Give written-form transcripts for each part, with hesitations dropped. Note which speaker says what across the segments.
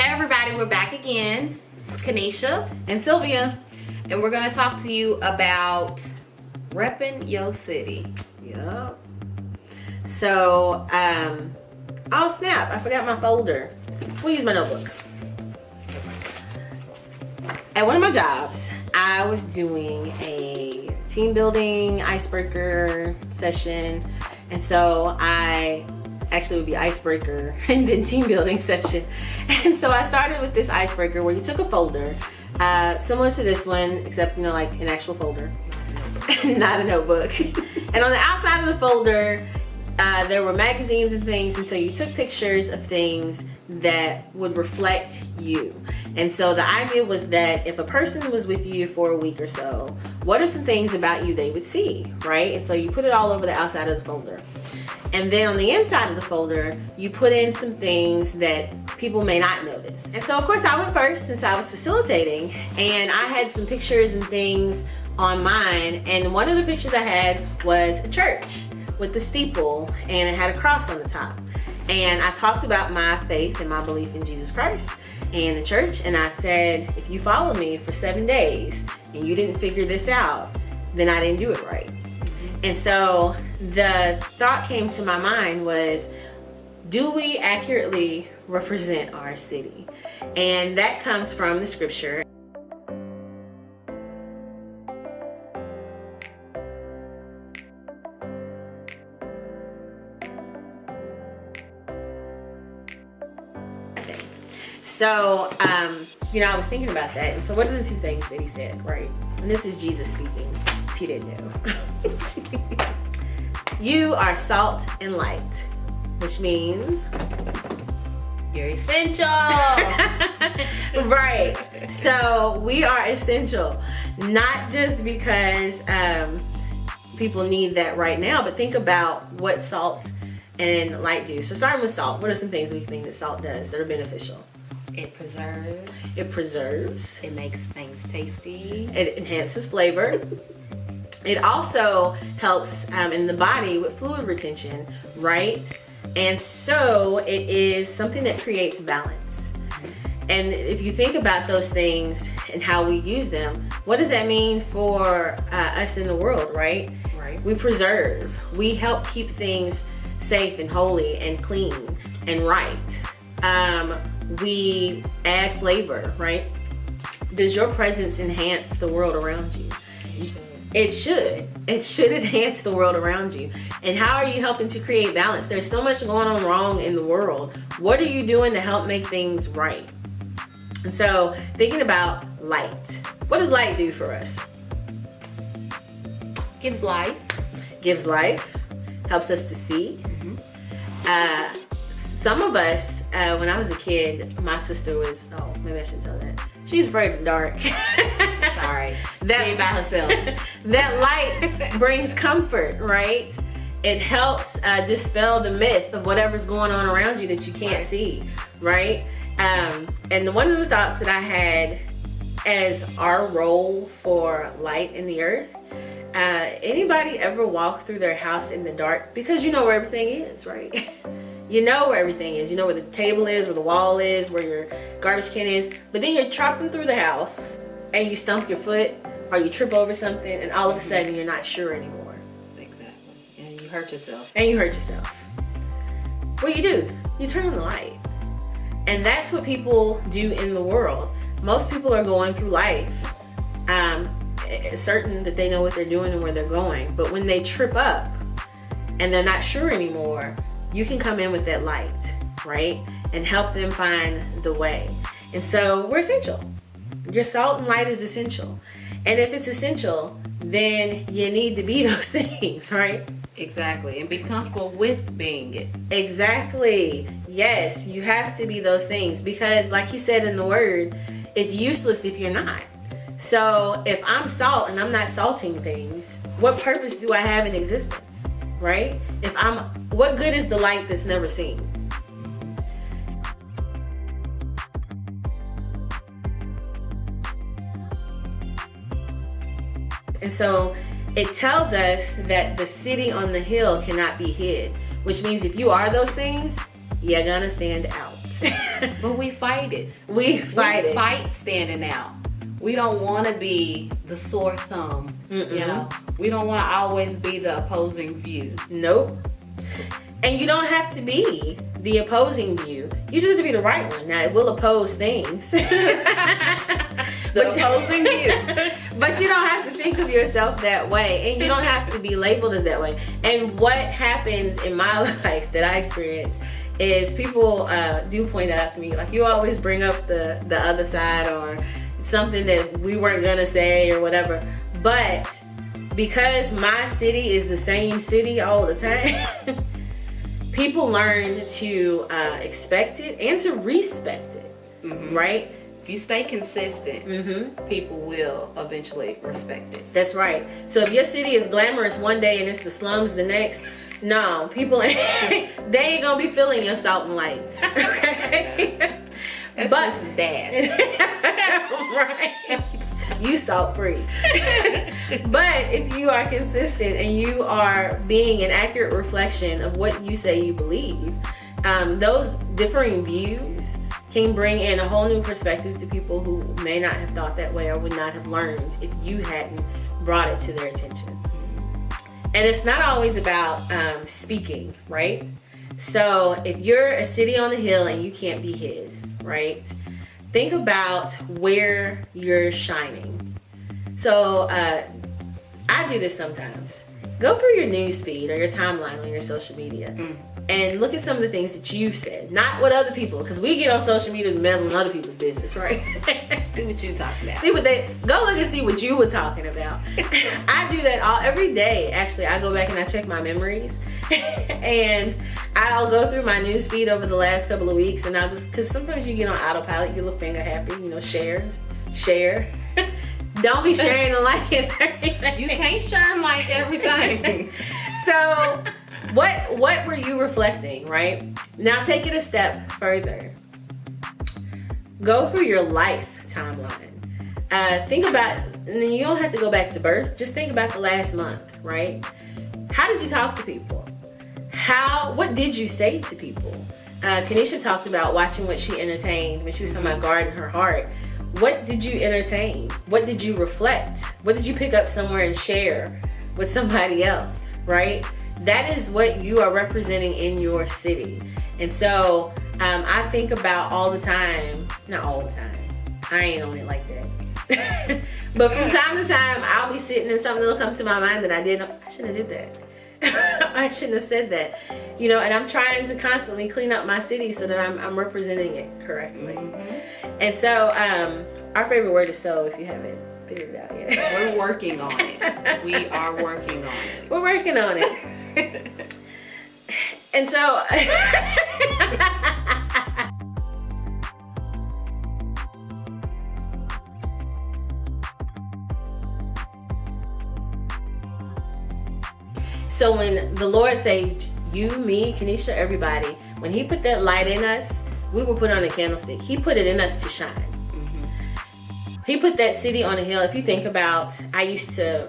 Speaker 1: Hey everybody, we're back again. It's Kanisha
Speaker 2: and Sylvia,
Speaker 1: and we're going to talk to you about repping your city.
Speaker 2: Yep. So, oh snap, I forgot my folder. We'll use my notebook. At one of my jobs, I was doing a team building icebreaker session, and so I actually would be icebreaker and then team building session. And so I started with this icebreaker where you took a folder, similar to this one, except like an actual folder, not a notebook. And on the outside of the folder, there were magazines and things, and so you took pictures of things that would reflect you. And so the idea was that if a person was with you for a week or so, what are some things about you they would see, right? And so you put it all over the outside of the folder. And then on the inside of the folder, you put in some things that people may not notice. And so of course I went first since I was facilitating, and I had some pictures and things on mine. And one of the pictures I had was a church with the steeple, and it had a cross on the top. And I talked about my faith and my belief in Jesus Christ and the church, and I said, if you follow me for 7 days and you didn't figure this out, then I didn't do it right. And so the thought came to my mind was, do we accurately represent our city? And that comes from the scripture. So, I was thinking about that. And so what are the two things that he said, right? And this is Jesus speaking, if you didn't know. You are salt and light, which means
Speaker 1: you're essential.
Speaker 2: Right. So we are essential, not just because people need that right now, but think about what salt and light do. So starting with salt, what are some things we think that salt does that are beneficial?
Speaker 1: It preserves.
Speaker 2: It preserves.
Speaker 1: It makes things tasty.
Speaker 2: It enhances flavor. It also helps in the body with fluid retention, right? And so it is something that creates balance. And if you think about those things and how we use them, what does that mean for us in the world, right?
Speaker 1: Right.
Speaker 2: We preserve. We help keep things safe and holy and clean and right. We add flavor, right? Does your presence enhance the world around you? It should. It should enhance the world around you. And how are you helping to create balance? There's so much going on wrong in the world. What are you doing to help make things right? And so thinking about light. What does light do for us?
Speaker 1: Gives life.
Speaker 2: Gives life. Helps us to see. Some of us, when I was a kid, my sister was, maybe I shouldn't tell that. She's afraid of the dark.
Speaker 1: Sorry. That by herself.
Speaker 2: That light brings comfort, right? It helps dispel the myth of whatever's going on around you that you can't see, right? And one of the thoughts that I had as our role for light in the earth, anybody ever walk through their house in the dark? Because you know where everything is, right? You know where everything is. You know where the table is, where the wall is, where your garbage can is. But then you're tropping through the house and you stump your foot or you trip over something, and all of a sudden you're not sure anymore.
Speaker 1: Exactly. And you hurt yourself.
Speaker 2: What do? You turn on the light. And that's what people do in the world. Most people are going through life certain that they know what they're doing and where they're going. But when they trip up and they're not sure anymore, you can come in with that light, right? And help them find the way. And so we're essential. Your salt and light is essential. And if it's essential, then you need to be those things, right?
Speaker 1: Exactly. And be comfortable with being it.
Speaker 2: Exactly. Yes, you have to be those things, because like he said in the word, it's useless if you're not. So if I'm salt and I'm not salting things, what purpose do I have in existence, right? What good is the light that's never seen? And so it tells us that the city on the hill cannot be hid, which means if you are those things, you're gonna stand out.
Speaker 1: But we fight it.
Speaker 2: We fight
Speaker 1: standing out. We don't want to be the sore thumb. You know, we don't want to always be the opposing view.
Speaker 2: Nope. And you don't have to be the opposing view. You just have to be the right one. Now, it will oppose things.
Speaker 1: The opposing view.
Speaker 2: But you don't have to think of yourself that way. And you don't have to be labeled as that way. And what happens in my life that I experience is people do point that out to me. Like, you always bring up the other side or something that we weren't going to say or whatever. But because my city is the same city all the time, people learn to expect it and to respect it, right?
Speaker 1: If you stay consistent, people will eventually respect it.
Speaker 2: That's right. So if your city is glamorous one day and it's the slums the next, no, people they ain't gonna be feeling your salt and light. Okay?
Speaker 1: That's Mrs. Dash.
Speaker 2: Right. You salt free. But if you are consistent and you are being an accurate reflection of what you say you believe, those differing views can bring in a whole new perspectives to people who may not have thought that way or would not have learned if you hadn't brought it to their attention. And it's not always about speaking, right? So if you're a city on the hill and you can't be hid, right? Think about where you're shining. So I do this sometimes. Go through your news feed or your timeline on your social media and look at some of the things that you've said, not what other people, because we get on social media to meddle in other people's business, right?
Speaker 1: See what you talking about.
Speaker 2: See what go look and see what you were talking about. I do that every day. Actually, I go back and I check my memories and I'll go through my news feed over the last couple of weeks and I'll just, because sometimes you get on autopilot, your little finger happy, share. Don't be sharing and liking everything.
Speaker 1: You can't share and like everything.
Speaker 2: So what were you reflecting, right? Now take it a step further. Go through your life timeline. Think about, and then you don't have to go back to birth. Just think about the last month, right? How did you talk to people? What did you say to people? Kanisha talked about watching what she entertained when she was talking about guarding her heart. What did you entertain? What did you reflect? What did you pick up somewhere and share with somebody else, right? That is what you are representing in your city. And so I think about all the time, not all the time, I ain't on it like that. But from time to time, I'll be sitting and something will come to my mind that I shouldn't have did that. I shouldn't have said that. And I'm trying to constantly clean up my city so that I'm representing it correctly. And so our favorite word is so, if you haven't figured it out yet.
Speaker 1: We're working on it. We are working on it.
Speaker 2: We're working on it. And so so when the Lord saved you, me, Kanisha, everybody, when he put that light in us, we were put on a candlestick. He put it in us to shine. He put that city on a hill. If you think about, I used to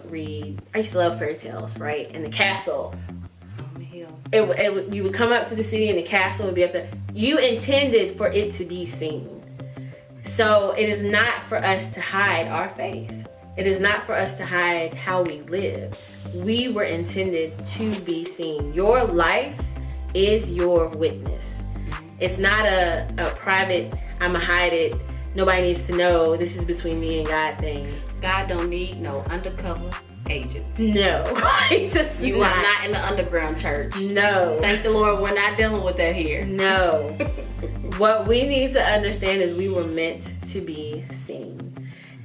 Speaker 2: love fairy tales, right? And the castle
Speaker 1: on the hill.
Speaker 2: You would come up to the city and the castle would be up there. You intended for it to be seen. So it is not for us to hide our faith. It is not for us to hide how we live. We were intended to be seen. Your life is your witness. It's not a private, I'ma hide it, nobody needs to know, this is between me and God thing.
Speaker 1: God don't need no undercover agents.
Speaker 2: No, he does
Speaker 1: You are not in the underground church.
Speaker 2: No.
Speaker 1: Thank the Lord we're not dealing with that here.
Speaker 2: No. What we need to understand is we were meant to be seen.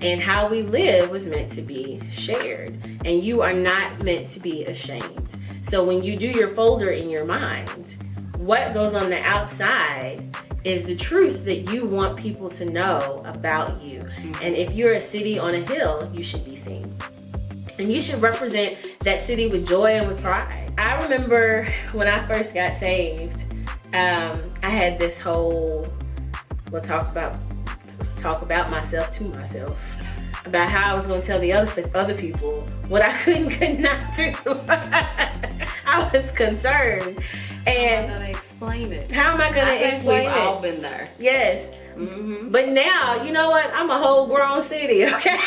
Speaker 2: And how we live was meant to be shared. And you are not meant to be ashamed. So when you do your folder in your mind, what goes on the outside is the truth that you want people to know about you. And if you're a city on a hill, you should be seen. And you should represent that city with joy and with pride. I remember when I first got saved, I had this whole, talk about myself to myself, about how I was going to tell the other people what I could not do. I was concerned. And
Speaker 1: explain it.
Speaker 2: How am I going to explain
Speaker 1: we've
Speaker 2: it?
Speaker 1: all been there.
Speaker 2: Yes.
Speaker 1: Mm-hmm.
Speaker 2: But now, you know what? I'm a whole grown city, okay?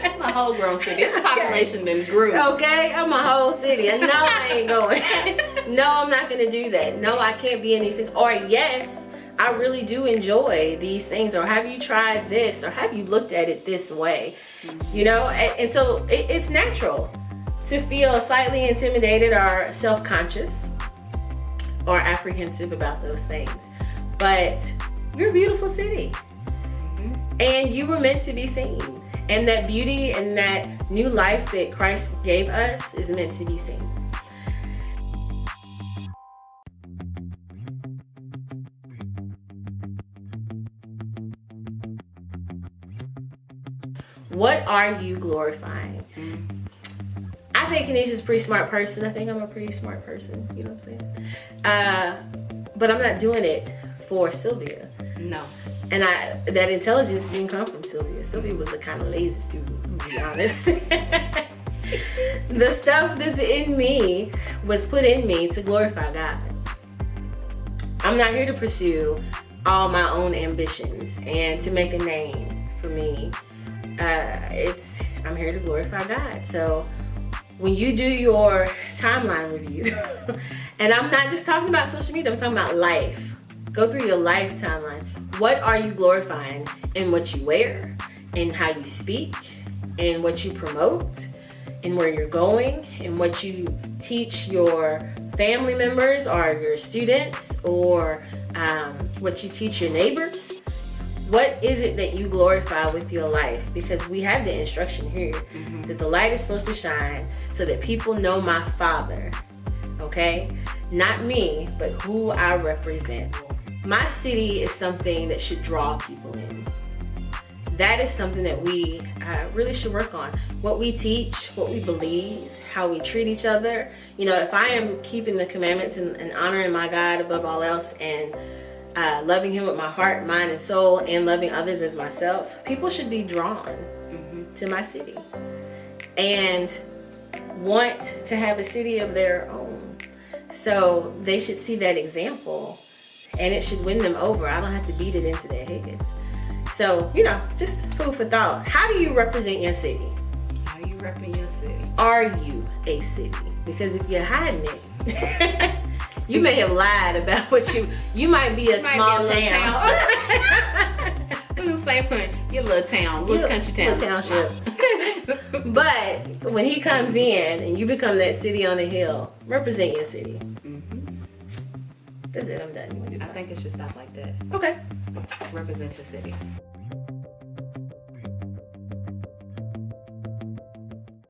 Speaker 1: I'm a whole grown city. It's a population that grew.
Speaker 2: Okay, I'm a whole city. And no, I ain't going. No, I'm not going to do that. No, I can't be in these things. Or yes, I really do enjoy these things. Or have you tried this? Or have you looked at it this way? You know, and so it's natural to feel slightly intimidated or self-conscious or apprehensive about those things. But you're a beautiful city. And you were meant to be seen. And that beauty and that new life that Christ gave us is meant to be seen. What are you glorifying? I think Kenesha's a pretty smart person. I think I'm a pretty smart person. You know what I'm saying? But I'm not doing it for Sylvia.
Speaker 1: No.
Speaker 2: And that intelligence didn't come from Sylvia. Sylvia was a kind of lazy student, to be honest. The stuff that's in me was put in me to glorify God. I'm not here to pursue all my own ambitions and to make a name for me. I'm here to glorify God. So when you do your timeline review, and I'm not just talking about social media, I'm talking about life. Go through your life timeline. What are you glorifying in what you wear, in how you speak, in what you promote, in where you're going, in what you teach your family members or your students, or what you teach your neighbors? What is it that you glorify with your life? Because we have the instruction here that the light is supposed to shine so that people know my Father, okay? Not me, but who I represent. My city is something that should draw people in. That is something that we really should work on. What we teach, what we believe, how we treat each other. You know, if I am keeping the commandments and honoring my God above all else, and loving him with my heart, mind, and soul, and loving others as myself, people should be drawn to my city and want to have a city of their own. So they should see that example, and it should win them over. I don't have to beat it into their heads. So, you know, just food for thought. How do you represent your city?
Speaker 1: How you repping your city?
Speaker 2: Are you a city? Because if you're hiding it, you may have lied about what you might be a small town.
Speaker 1: I'm gonna say for your little town, little country town.
Speaker 2: Little township. But when he comes in and you become that city on the hill, represent your city. That's it, I'm done.
Speaker 1: I think it should stop like that.
Speaker 2: Okay.
Speaker 1: Represent your city.